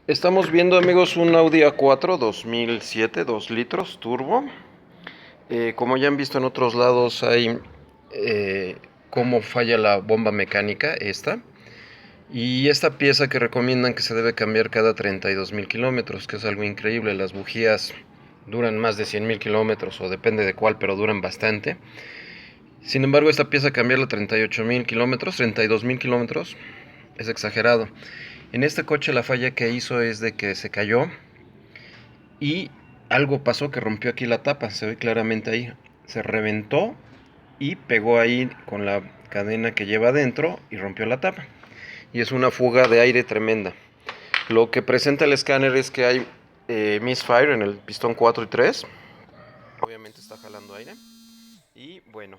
Estamos viendo, amigos, un Audi A4 2007, 2 litros, turbo. Como ya han visto en otros lados, hay cómo falla la bomba mecánica esta. Y esta pieza que recomiendan que se debe cambiar cada 32.000 kilómetros, que es algo increíble. Las bujías duran más de 100.000 kilómetros, o depende de cuál, pero duran bastante. Sin embargo, esta pieza cambiarla 38.000 kilómetros, 32.000 kilómetros, es exagerado. En este coche la falla que hizo es de que se cayó y algo pasó que rompió aquí la tapa, se ve claramente ahí. Se reventó y pegó ahí con la cadena que lleva adentro y rompió la tapa. Y es una fuga de aire tremenda. Lo que presenta el escáner es que hay misfire en el pistón 4 y 3. Obviamente está jalando aire. Y bueno,